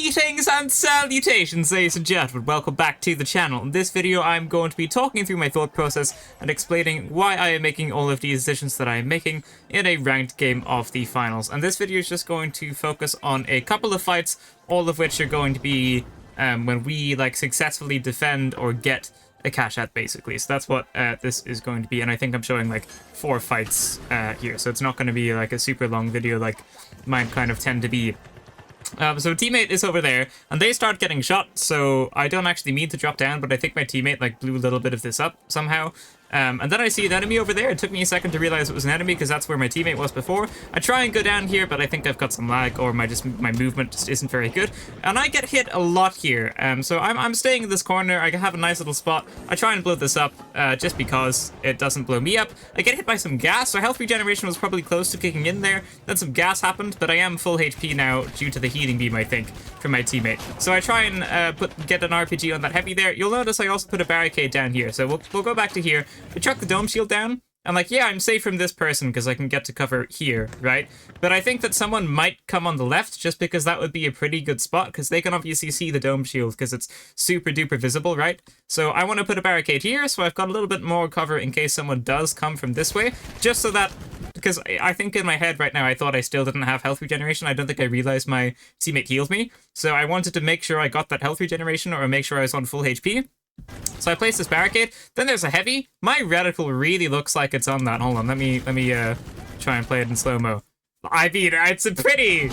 Greetings and salutations, ladies and gentlemen. Welcome back to the channel. In this video, I'm going to be talking through my thought process and explaining why I am making all of these decisions that I am making in a ranked game of the finals. And this video is just going to focus on a couple of fights, all of which are going to be when we successfully defend or get a Cashout, basically. So that's what this is going to be, and I think I'm showing like 4 fights here, so it's not going to be like a super long video like mine kind of tend to be. So teammate is over there, and they start getting shot, so I don't actually mean to drop down, but I think my teammate blew a little bit of this up somehow. And then I see an enemy over there. It took me a second to realize it was an enemy because that's where my teammate was before. I try and go down here, but I think I've got some lag, or my movement just isn't very good. And I get hit a lot here. So I'm staying in this corner. I have a nice little spot. I try and blow this up just because it doesn't blow me up. I get hit by some gas, so health regeneration was probably close to kicking in there. Then some gas happened, but I am full HP now due to the healing beam, I think, from my teammate. So I try and get an RPG on that heavy there. You'll notice I also put a barricade down here. So we'll go back to here. I chuck the dome shield down, and yeah, I'm safe from this person because I can get to cover here, right? But I think that someone might come on the left just because that would be a pretty good spot because they can obviously see the dome shield because it's super duper visible, right? So I want to put a barricade here so I've got a little bit more cover in case someone does come from this way, just so that, because I think in my head right now I thought I still didn't have health regeneration. I don't think I realized my teammate healed me, so I wanted to make sure I got that health regeneration or make sure I was on full HP. So I place this barricade. Then there's a heavy. My reticle really looks like it's on that. Hold on, let me try and play it in slow-mo. I mean, it's a pretty...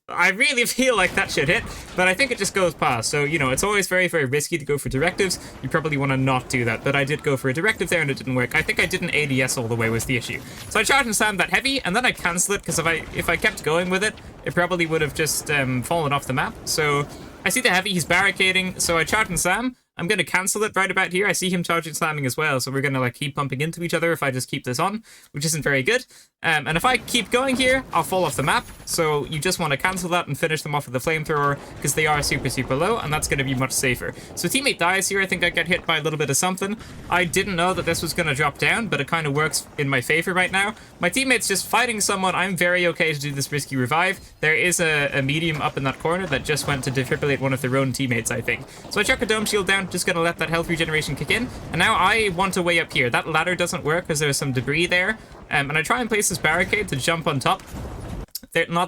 I really feel like that should hit, but I think it just goes past. So, you know, it's always very, very risky to go for directives. You probably want to not do that, but I did go for a directive there and it didn't work. I think I didn't ADS all the way was the issue. So I charge and slam that heavy, and then I cancel it, because if I kept going with it, it probably would have just fallen off the map. So I see the heavy, he's barricading, so I charge and slam. I'm going to cancel it right about here. I see him charging slamming as well, so we're going to keep bumping into each other if I just keep this on, which isn't very good. And if I keep going here, I'll fall off the map, so you just want to cancel that and finish them off with the flamethrower because they are super, super low, and that's going to be much safer. So teammate dies here. I think I get hit by a little bit of something. I didn't know that this was going to drop down, but it kind of works in my favor right now. My teammate's just fighting someone. I'm very okay to do this risky revive. There is a medium up in that corner that just went to defibrillate one of their own teammates, I think. So I chuck a dome shield down, just going to let that health regeneration kick in, and now I want a way up here. That ladder doesn't work because there's some debris there, and I try and place this barricade to jump on top.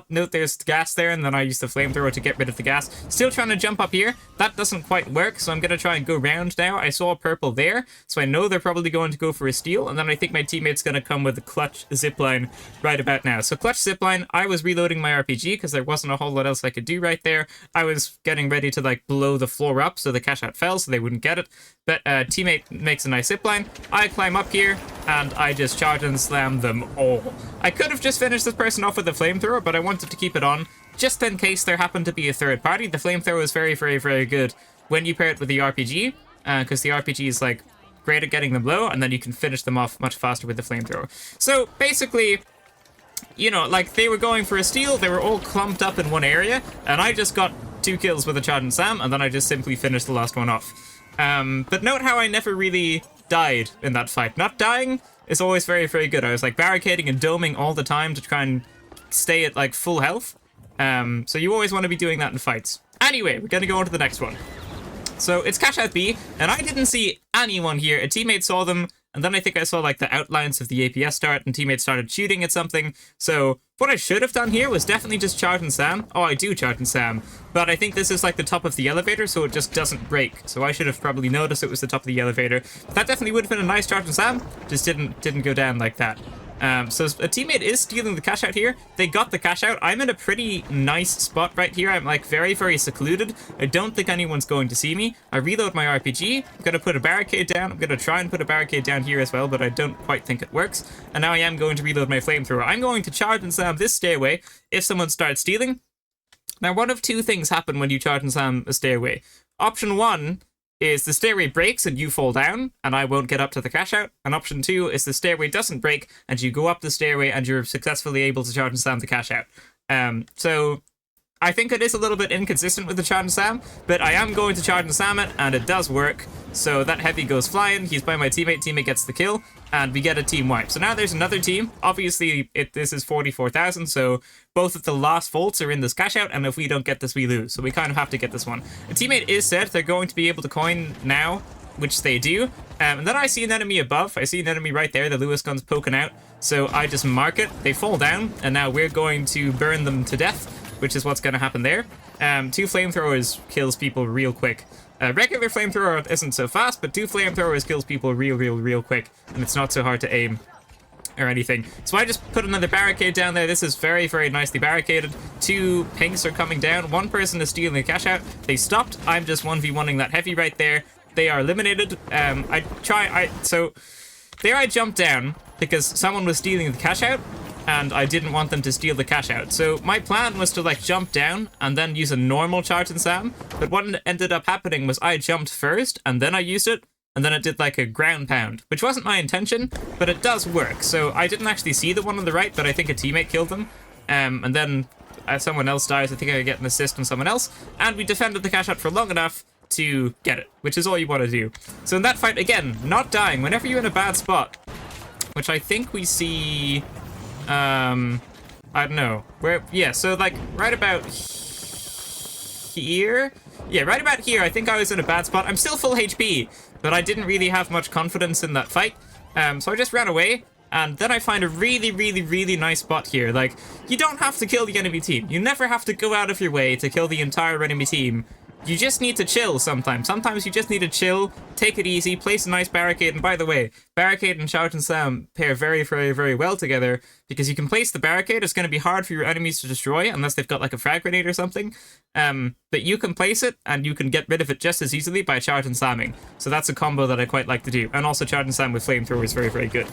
There's gas there, and then I use the flamethrower to get rid of the gas. Still trying to jump up here. That doesn't quite work, so I'm going to try and go round now. I saw a purple there, so I know they're probably going to go for a steal, and then I think my teammate's going to come with a clutch zipline right about now. So clutch zipline, I was reloading my RPG because there wasn't a whole lot else I could do right there. I was getting ready to blow the floor up so the Cashout fell so they wouldn't get it. But teammate makes a nice zipline. I climb up here, and I just charge and slam them all. I could have just finished this person off with a flamethrower, but I wanted to keep it on just in case there happened to be a third party. The flamethrower is very, very, very good when you pair it with the RPG, because the RPG is great at getting them low, and then you can finish them off much faster with the flamethrower. So basically, you know, they were going for a steal, they were all clumped up in one area, and I just got 2 kills with a charge and slam, and then I just simply finished the last one off. But note how I never really died in that fight. Not dying is always very, very good. I was barricading and doming all the time to try and stay at full health. So you always want to be doing that in fights. Anyway, we're gonna go on to the next one. So it's Cashout B, and I didn't see anyone here. A teammate saw them, and then I think I saw the outlines of the APS start, and teammates started shooting at something. So what I should have done here was definitely just charge and slam. Oh, I do charge and slam, but I think this is the top of the elevator, so it just doesn't break. So I should have probably noticed it was the top of the elevator. But that definitely would have been a nice charge and slam. Just didn't go down like that. So a teammate is stealing the Cashout here. They got the Cashout. I'm in a pretty nice spot right here. I'm very, very secluded. I don't think anyone's going to see me. I reload my RPG. I'm going to put a barricade down. I'm going to try and put a barricade down here as well, but I don't quite think it works. And now I am going to reload my flamethrower. I'm going to charge and slam this stairway if someone starts stealing. Now, one of 2 things happen when you charge and slam a stairway. Option 1 is the stairway breaks and you fall down, and I won't get up to the Cashout. And option 2 is the stairway doesn't break, and you go up the stairway and you're successfully able to charge and slam the Cashout. So I think it is a little bit inconsistent with the charge and slam, but I am going to charge and slam it, and it does work. So that heavy goes flying, he's by my teammate gets the kill, and we get a team wipe. So now there's another team. Obviously, this is 44,000, so both of the last volts are in this cash out, and if we don't get this, we lose. So we kind of have to get this one. A teammate is said they're going to be able to coin now, which they do. And then I see an enemy above. I see an enemy right there. The Lewis gun's poking out. So I just mark it. They fall down, and now we're going to burn them to death, which is what's going to happen there. 2 flamethrowers kills people real quick. Regular flamethrower isn't so fast, but 2 flamethrowers kills people real quick, and it's not so hard to aim or anything. So I just put another barricade down there. This is very, very nicely barricaded. 2 pinks are coming down. 1 person is stealing the cash out. They stopped. I'm just 1v1ing that heavy right there. They are eliminated. So there I jumped down because someone was stealing the cash out, and I didn't want them to steal the cash out. So my plan was to like jump down and then use a normal charge and slam. But what ended up happening was I jumped first and then I used it, and then it did like a ground pound, which wasn't my intention, but it does work. So I didn't actually see the one on the right, but I think a teammate killed them. And then someone else dies. I think I get an assist on someone else, and we defended the cash out for long enough to get it, which is all you want to do. So in that fight, again, not dying. Whenever you're in a bad spot, which I think we see, I don't know, where, yeah, so like right about here, yeah, right about here, I think I was in a bad spot. I'm still full HP, but I didn't really have much confidence in that fight, so I just ran away. And then I find a really nice spot here. Like, you don't have to kill the enemy team. You never have to go out of your way to kill the entire enemy team. You just need to chill sometimes. Sometimes you just need to chill, take it easy, place a nice barricade. And by the way, barricade and charge and slam pair very well together, because you can place the barricade. It's going to be hard for your enemies to destroy unless they've got like a frag grenade or something. But you can place it and you can get rid of it just as easily by charge and slamming. So that's a combo that I quite like to do. And also charge and slam with flamethrower is very good.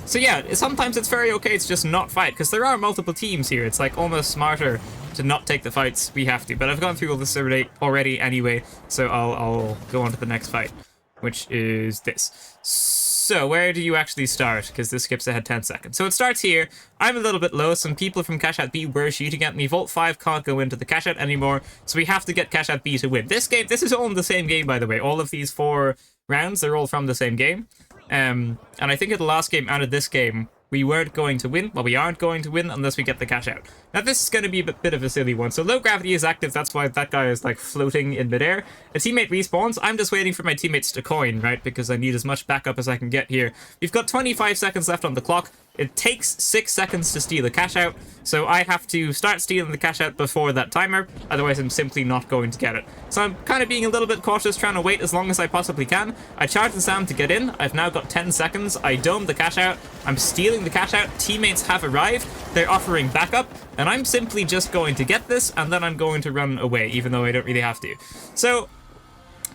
So yeah, sometimes it's very okay to just not fight, because there are multiple teams here. It's like almost smarter to not take the fights we have to. But I've gone through all this already anyway, so I'll go on to the next fight, which is this. So where do you actually start? Because this skips ahead 10 seconds. So it starts here. I'm a little bit low. Some people from Cashout B were shooting at me. Vault 5 can't go into the Cashout anymore, so we have to get Cashout B to win. This is all in the same game, by the way. All of these 4 rounds, they're all from the same game. And I think in the last game and in this game, we weren't going to win. Well, we aren't going to win unless we get the cash out. Now, this is going to be a bit of a silly one. So low gravity is active. That's why that guy is like floating in midair. A teammate respawns. I'm just waiting for my teammates to coin, right? Because I need as much backup as I can get here. We've got 25 seconds left on the clock. It takes 6 seconds to steal the cash out, so I have to start stealing the cash out before that timer, otherwise I'm simply not going to get it. So I'm kind of being a little bit cautious, trying to wait as long as I possibly can. I charge the Sam to get in. I've now got 10 seconds. I dome the cash out. I'm stealing the cash out. Teammates have arrived. They're offering backup, and I'm simply just going to get this, and then I'm going to run away, even though I don't really have to. So,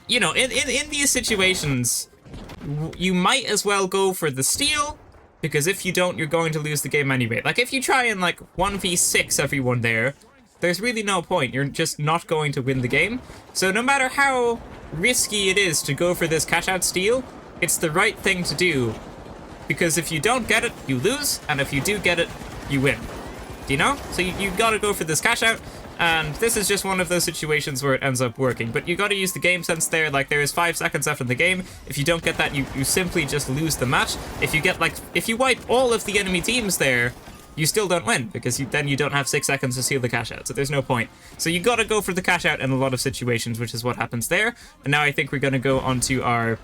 you know, in these situations, you might as well go for the steal, because if you don't, you're going to lose the game anyway. Like, if you try and, like, 1v6 everyone there, there's really no point. You're just not going to win the game. So no matter how risky it is to go for this cash-out steal, it's the right thing to do. Because if you don't get it, you lose, and if you do get it, you win. Do you know? So you gotta go for this cash-out, and this is just one of those situations where it ends up working. But you gotta use the game sense there. Like, there is 5 seconds left in the game. If you don't get that, you simply just lose the match. If you get, like, if you wipe all of the enemy teams there, you still don't win, because then you don't have 6 seconds to steal the cash out, so there's no point. So you gotta go for the cash out in a lot of situations, which is what happens there. And now I think we're gonna go on to our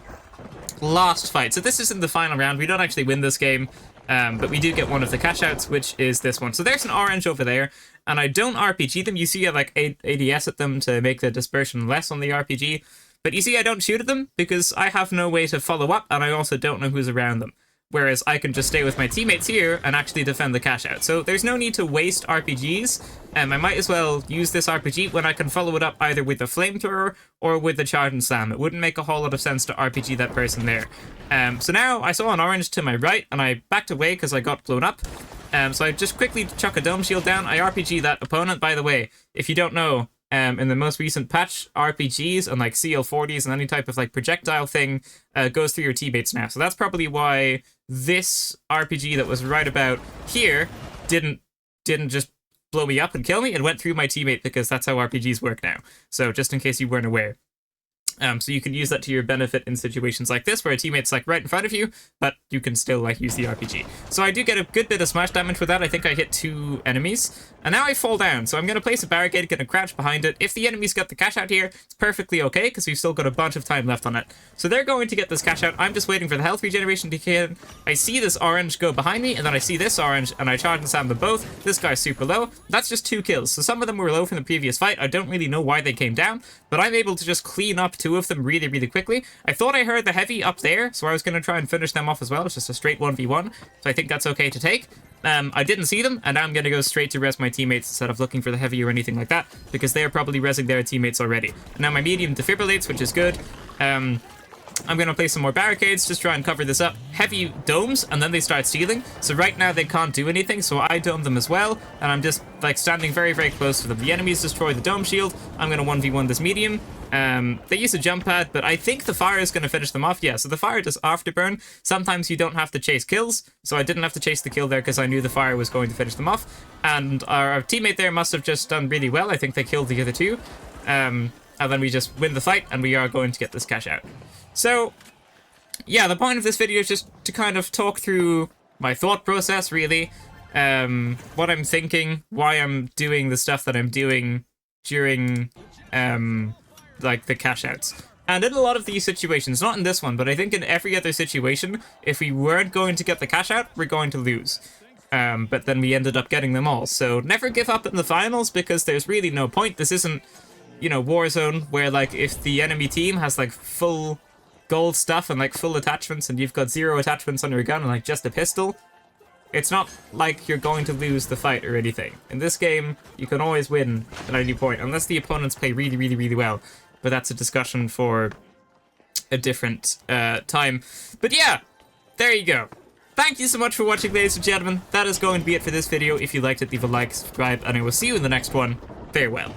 last fight. So this isn't the final round. We don't actually win this game, but we do get one of the cash outs, which is this one. So there's an orange over there, and I don't RPG them. You see I like ADS at them to make the dispersion less on the RPG, but you see I don't shoot at them because I have no way to follow up, and I also don't know who's around them. Whereas I can just stay with my teammates here and actually defend the cash out. So there's no need to waste RPGs. I might as well use this RPG when I can follow it up either with a flamethrower or with the charge and slam. It wouldn't make a whole lot of sense to RPG that person there. So now I saw an orange to my right and I backed away because I got blown up. So I just quickly chuck a dome shield down. I RPG that opponent. By the way, if you don't know, in the most recent patch, RPGs and like CL40s and any type of like projectile thing goes through your teammates now. So that's probably why this RPG that was right about here didn't just blow me up and kill me. It went through my teammate because that's how RPGs work now. So just in case you weren't aware. So you can use that to your benefit in situations like this, where a teammate's like right in front of you, but you can still like use the RPG. So I do get a good bit of smash damage with that. I think I hit 2 enemies, and now I fall down. So I'm going to place a barricade, gonna crouch behind it. If the enemy's got the cash out here, it's perfectly okay, because we've still got a bunch of time left on it. So they're going to get this cash out. I'm just waiting for the health regeneration to kick in. I see this orange go behind me, and then I see this orange, and I charge and slam them both. This guy's super low. That's just 2 kills. So some of them were low from the previous fight. I don't really know why they came down, but I'm able to just clean up 2 of them really, really quickly. I thought I heard the heavy up there, so I was going to try and finish them off as well. It's just a straight 1v1, so I think that's okay to take. I didn't see them, and now I'm going to go straight to res my teammates instead of looking for the heavy or anything like that, because they're probably resing their teammates already. And now my medium defibrillates, which is good. I'm going to place some more barricades, just try and cover this up. Heavy domes, and then they start stealing. So right now they can't do anything, so I dome them as well. And I'm just like standing very, very close to them. The enemies destroy the dome shield. I'm going to 1v1 this medium. They use a jump pad, but I think the fire is going to finish them off. Yeah, so the fire does afterburn. Sometimes you don't have to chase kills, so I didn't have to chase the kill there because I knew the fire was going to finish them off. And our teammate there must have just done really well. I think they killed the other 2. And then we just win the fight, and we are going to get this cash out. So, yeah, the point of this video is just to kind of talk through my thought process, really. What I'm thinking, why I'm doing the stuff that I'm doing during, like, the cash outs. And in a lot of these situations, not in this one, but I think in every other situation, if we weren't going to get the cash out, we're going to lose. But then we ended up getting them all. So never give up in the finals, because there's really no point. This isn't, you know, Warzone, where, like, if the enemy team has, like, full gold stuff and like full attachments and you've got 0 attachments on your gun and like just a pistol, it's not like you're going to lose the fight or anything. In this game, you can always win at any point, unless the opponents play really, really, really well. But that's a discussion for a different time. But yeah, there you go. Thank you so much for watching, ladies and gentlemen. That is going to be it for this video. If you liked it, leave a like, subscribe, and I will see you in the next one. Farewell.